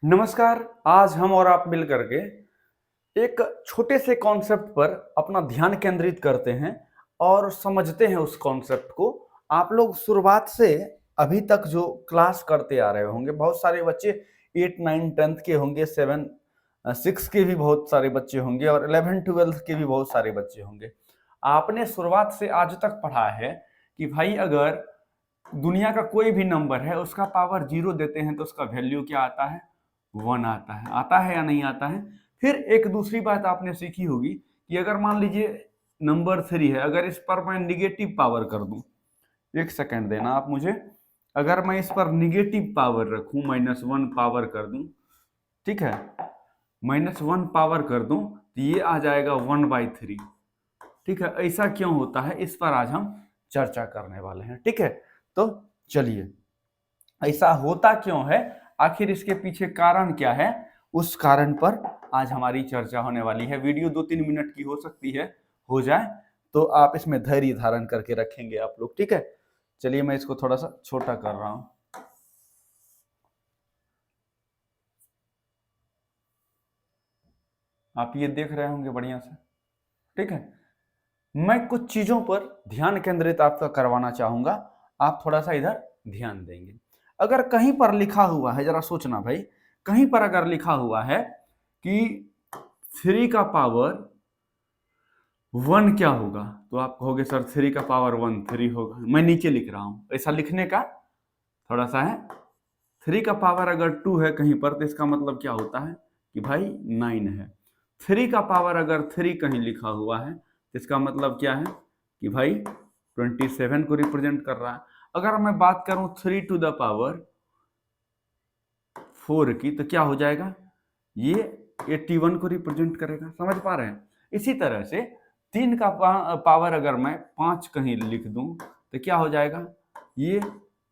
नमस्कार। आज हम और आप मिल करके एक छोटे से कॉन्सेप्ट पर अपना ध्यान केंद्रित करते हैं और समझते हैं उस कॉन्सेप्ट को। आप लोग शुरुआत से अभी तक जो क्लास करते आ रहे होंगे, बहुत सारे बच्चे 8, 9, 10th के होंगे, 7, 6 के भी बहुत सारे बच्चे होंगे और 11, 12th के भी बहुत सारे बच्चे होंगे। आपने शुरुआत से आज तक पढ़ा है कि भाई अगर दुनिया का कोई भी नंबर है उसका पावर 0 देते हैं तो उसका वैल्यू क्या आता है? 1 आता है या नहीं आता है? फिर एक दूसरी बात आपने सीखी होगी कि अगर मान लीजिए नंबर 3 है, अगर इस पर मैं निगेटिव पावर कर दूं, एक सेकंड देना आप मुझे। अगर मैं इस पर निगेटिव पावर रखूं, -1 पावर कर दूं, ठीक है, -1 पावर कर दूं तो ये आ जाएगा 1/3। ठीक है, ऐसा क्यों होता है इस पर आज हम चर्चा करने वाले हैं। ठीक है, तो चलिए, ऐसा होता क्यों है, आखिर इसके पीछे कारण क्या है, उस कारण पर आज हमारी चर्चा होने वाली है। वीडियो 2-3 मिनट की हो सकती है, हो जाए तो आप इसमें धैर्य धारण करके रखेंगे आप लोग। ठीक है, चलिए मैं इसको थोड़ा सा छोटा कर रहा हूं। आप ये देख रहे होंगे बढ़िया से। ठीक है, मैं कुछ चीजों पर ध्यान केंद्रित आपका करवाना चाहूंगा, आप थोड़ा सा इधर ध्यान देंगे। अगर कहीं पर लिखा हुआ है, जरा सोचना भाई, कहीं पर अगर लिखा हुआ है कि 3 का पावर 1 क्या होगा, तो आप कहोगे सर 3 का पावर 1 3 होगा। मैं नीचे लिख रहा हूं, ऐसा लिखने का थोड़ा सा है। 3 का पावर अगर 2 है कहीं पर तो इसका मतलब क्या होता है कि भाई 9 है। 3 का पावर अगर 3 कहीं लिखा हुआ है तो इसका मतलब क्या है कि भाई 27 को रिप्रेजेंट कर रहा है। अगर मैं बात करूं 3 टू द पावर 4 की तो क्या हो जाएगा, ये 81 को रिप्रेजेंट करेगा। समझ पा रहे हैं? इसी तरह से 3 का पावर अगर मैं 5 कहीं लिख दूं तो क्या हो जाएगा, ये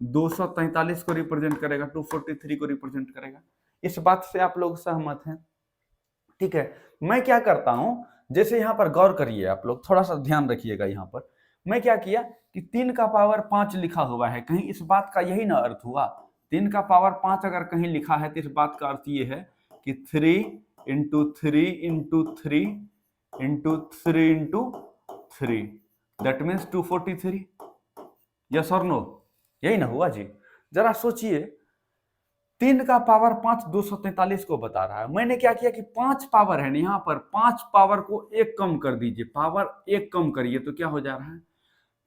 243 को रिप्रेजेंट करेगा, 243 को रिप्रेजेंट करेगा। इस बात से आप लोग सहमत हैं? ठीक है, मैं क्या करता हूं, जैसे यहां पर गौर करिए, आप लोग थोड़ा सा ध्यान रखिएगा। यहां पर मैं क्या किया कि 3 का पावर 5 लिखा हुआ है कहीं, इस बात का यही ना अर्थ हुआ। 3 का पावर 5 अगर कहीं लिखा है तो इस बात का अर्थ ये है कि 3 × 3 × 3 × 3 दैट मीन्स 243। यस और नो? यही ना हुआ जी? जरा सोचिए, 3 का पावर 5 243 को बता रहा है। मैंने क्या किया कि 5 पावर है ना, यहां पर 5 पावर को 1 कम कर दीजिए, पावर 1 कम करिए तो क्या हो जा रहा है,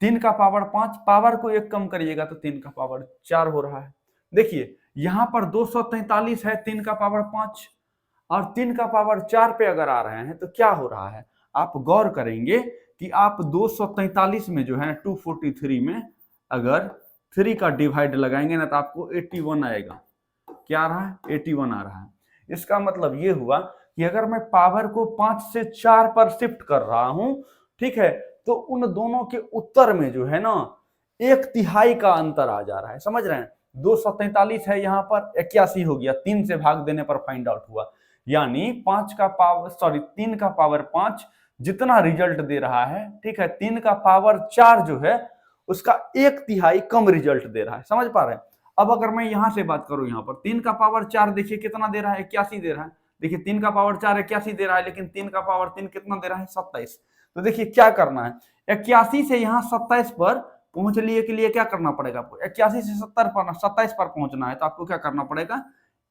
3 का पावर 5, पावर को 1 कम करिएगा तो 3 का पावर 4 हो रहा है। देखिए यहां पर 243 है, 3 का पावर 5 और 3 का पावर 4 पे अगर आ रहे हैं तो क्या हो रहा है, आप गौर करेंगे कि आप 243 में जो है 243 में अगर 3 का डिवाइड लगाएंगे ना तो आपको 81 आएगा। क्या आ रहा है, 81 आ रहा है। इसका मतलब ये हुआ कि अगर मैं पावर को 5 से 4 पर शिफ्ट कर रहा हूं, ठीक है, तो उन दोनों के उत्तर में जो है ना 1/3 का अंतर आ जा रहा है। समझ रहे हैं? 243 है, यहां पर 81 हो गया, 3 से भाग देने पर फाइंड आउट हुआ। यानी 3 का पावर 5 जितना रिजल्ट दे रहा है, ठीक है, 3 का पावर 4 जो है उसका 1/3 कम रिजल्ट दे रहा है। समझ पा रहे हैं? अब अगर मैं यहां से बात करूं, यहां पर 3 का पावर 4 देखिए कितना दे रहा है, 81 दे रहा है। देखिए 3 का पावर 4 81 दे रहा है, लेकिन 3 का पावर 3 कितना दे रहा है, 27। तो देखिए क्या करना है, 81 से यहाँ 27 पर पहुंचने के लिए क्या करना पड़ेगा आपको, 81 से 27 पर पहुंचना है तो आपको क्या करना पड़ेगा,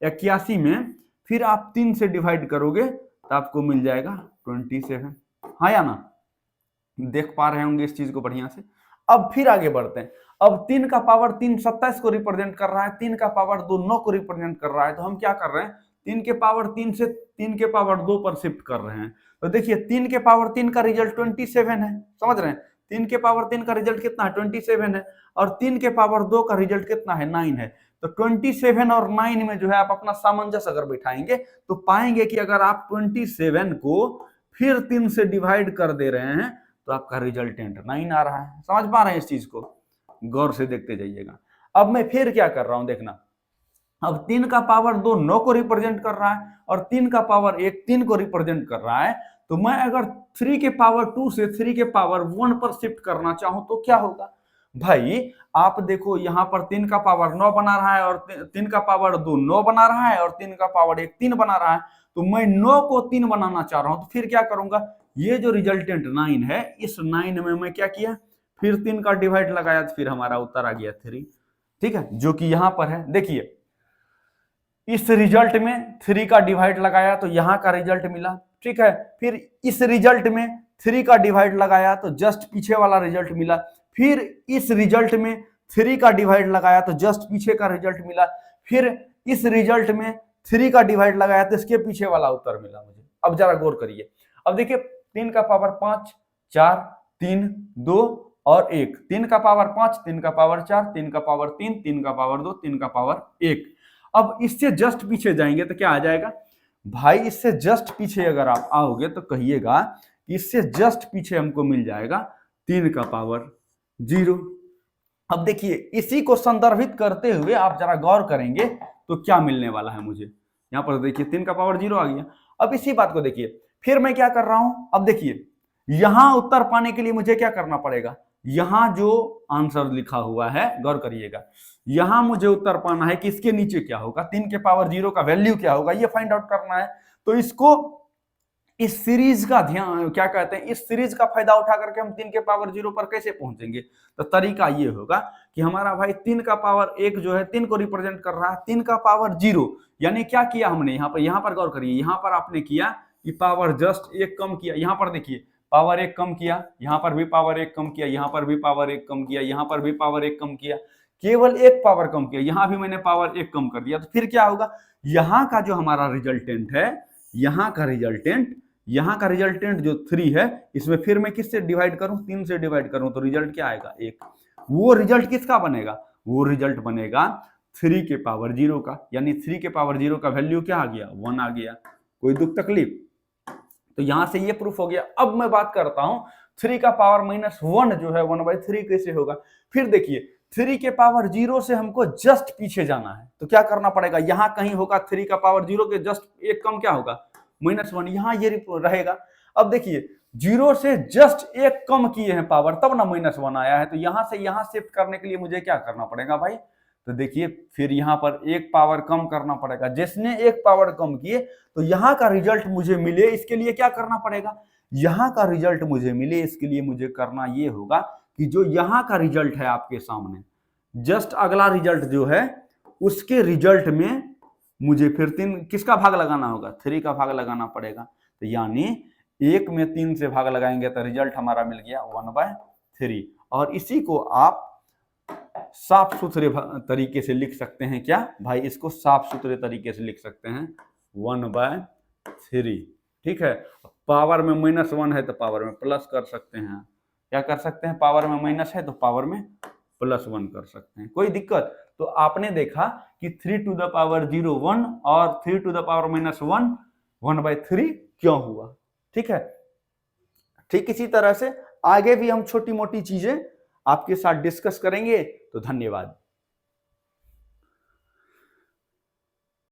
81 में फिर आप 3 से डिवाइड करोगे तो आपको मिल जाएगा 27। हाँ या ना? देख पा रहे होंगे इस चीज को बढ़िया से। अब फिर आगे बढ़ते हैं। अब 3 का पावर 3 27 को रिप्रेजेंट कर रहा है, 3 का पावर 2 9 को रिप्रेजेंट कर रहा है, तो हम क्या कर रहे हैं, 3 के पावर 3 से 3 के पावर 2 पर शिफ्ट कर रहे हैं। तो देखिए 3 के पावर 3 का रिजल्ट 27 है। समझ रहे हैं? 3 के पावर 3 का रिजल्ट कितना है, 27 है। और 3 के पावर 2 का रिजल्ट कितना है, 9 है। तो 27 और 9 में जो है आप अपना सामंजस्य अगर बिठाएंगे तो पाएंगे कि अगर आप 27 को फिर 3 से डिवाइड कर दे रहे हैं तो आपका रिजल्टेंट 9 आ रहा है। समझ पा रहे हैं इस चीज को? गौर से देखते जाइएगा। अब मैं फिर क्या कर रहा हूं, देखना। अब 3 का पावर 2 9 को रिप्रेजेंट कर रहा है और 3 का पावर 1 3 को रिप्रेजेंट कर रहा है। तो मैं अगर 3 के पावर 2 से 3 के पावर 1 पर शिफ्ट करना चाहूं तो क्या होगा, भाई आप देखो यहाँ पर 3 का पावर 9 बना रहा है और 3 का पावर 2 9 बना रहा है और 3 का पावर 1 3 बना रहा है। तो मैं 9 को 3 बनाना चाह रहा हूं, तो फिर क्या करूंगा, ये जो रिजल्टेंट 9 है, इस 9 में मैं क्या किया, फिर 3 का डिवाइड लगाया, तो फिर हमारा उत्तर आ गया 3। ठीक है, जो कि यहां पर है। देखिए इस रिजल्ट में 3 का डिवाइड लगाया तो यहां का रिजल्ट मिला। ठीक है, फिर इस रिजल्ट में 3 का डिवाइड लगाया तो जस्ट पीछे वाला रिजल्ट मिला। फिर इस रिजल्ट में 3 का डिवाइड लगाया तो जस्ट पीछे का रिजल्ट मिला। फिर इस रिजल्ट में 3 का डिवाइड लगाया तो इसके पीछे वाला उत्तर मिला मुझे। अब जरा गौर करिए, अब देखिए 3 का पावर 5 4 3 2 और 1, 3 का पावर 5 3 का पावर 4 3 का पावर 3 3 का पावर 2 3 का पावर 1। अब इससे जस्ट पीछे जाएंगे तो क्या आ जाएगा भाई, इससे जस्ट पीछे अगर आप आओगे तो कहिएगा कि इससे जस्ट पीछे हमको मिल जाएगा 3 का पावर 0। अब देखिए इसी को संदर्भित करते हुए आप जरा गौर करेंगे तो क्या मिलने वाला है मुझे। यहां पर देखिए 3 का पावर 0 आ गया। अब इसी बात को देखिए, फिर मैं क्या कर रहा हूं, अब देखिए यहां उत्तर पाने के लिए मुझे क्या करना पड़ेगा, यहां जो आंसर लिखा हुआ है गौर करिएगा, यहां मुझे उत्तर पाना है कि इसके नीचे क्या होगा, 3 के पावर 0 का वैल्यू क्या होगा, ये फाइंड आउट करना है। तो इसको इस सीरीज का ध्यान क्या कहते हैं, इस सीरीज का फायदा उठा करके हम 3 के पावर 0 पर कैसे पहुंचेंगे। तो तरीका ये होगा कि हमारा भाई 3 का पावर 1 जो है 3 को रिप्रेजेंट कर रहा है, 3 का पावर 0 यानी क्या किया हमने यहाँ पर गौर करिए, यहाँ पर आपने किया कि पावर जस्ट 1 कम किया। यहाँ पर देखिए पावर 1 कम किया, यहाँ पर भी पावर 1 कम किया, यहाँ पर भी पावर 1 कम किया, यहाँ पर भी पावर 1 कम किया, केवल एक पावर कम किया, यहाँ भी मैंने पावर 1 कम कर दिया। तो फिर क्या होगा, यहाँ का जो हमारा रिजल्टेंट है, यहाँ का रिजल्टेंट जो 3 है, इसमें फिर मैं किससे डिवाइड करूं, 3 से डिवाइड करूं तो रिजल्ट क्या आएगा 1। वो रिजल्ट किसका बनेगा, वो रिजल्ट बनेगा 3 के पावर 0 का, यानी 3 के पावर 0 का वैल्यू क्या आ गया 1 आ गया। कोई दुख तकलीफ, तो यहां से ये प्रूफ हो गया। अब मैं बात करता हूं 3 का पावर -1 जो है 1/3 कैसे होगा। फिर देखिए 3 के पावर 0 से हमको जस्ट पीछे जाना है, तो क्या करना पड़ेगा, यहां कहीं होगा 3 का पावर 0 के जस्ट एक कम क्या होगा -1, यहां ये रहेगा। अब देखिए 0 से जस्ट एक कम किए हैं पावर, तब ना -1 आया है। तो यहां से यहां शिफ्ट करने के लिए मुझे क्या करना पड़ेगा भाई, तो देखिए फिर यहां पर एक पावर कम करना पड़ेगा। जिसने एक पावर कम किए तो यहां का रिजल्ट मुझे मिले, इसके लिए क्या करना पड़ेगा, यहां का रिजल्ट मुझे मिले, इसके लिए मुझे करना ये होगा कि जो यहां का रिजल्ट है आपके सामने, जस्ट अगला रिजल्ट जो है उसके रिजल्ट में मुझे फिर 3 किसका भाग लगाना होगा, 3 का भाग लगाना पड़ेगा। तो यानी 1 में 3 से भाग लगाएंगे तो रिजल्ट हमारा मिल गया 1/3। और इसी को आप साफ सुथरे तरीके से लिख सकते हैं, क्या भाई, इसको साफ सुथरे तरीके से लिख सकते हैं 1/3। ठीक है, पावर में -1 है तो पावर में प्लस कर सकते हैं, क्या कर सकते हैं, पावर में माइनस है तो पावर में +1 कर सकते हैं, कोई दिक्कत। तो आपने देखा कि 3 टू द पावर 0 1 और 3 टू द पावर -1 1/3 क्यों हुआ। ठीक है, ठीक इसी तरह से आगे भी हम छोटी मोटी चीजें आपके साथ डिस्कस करेंगे। तो धन्यवाद।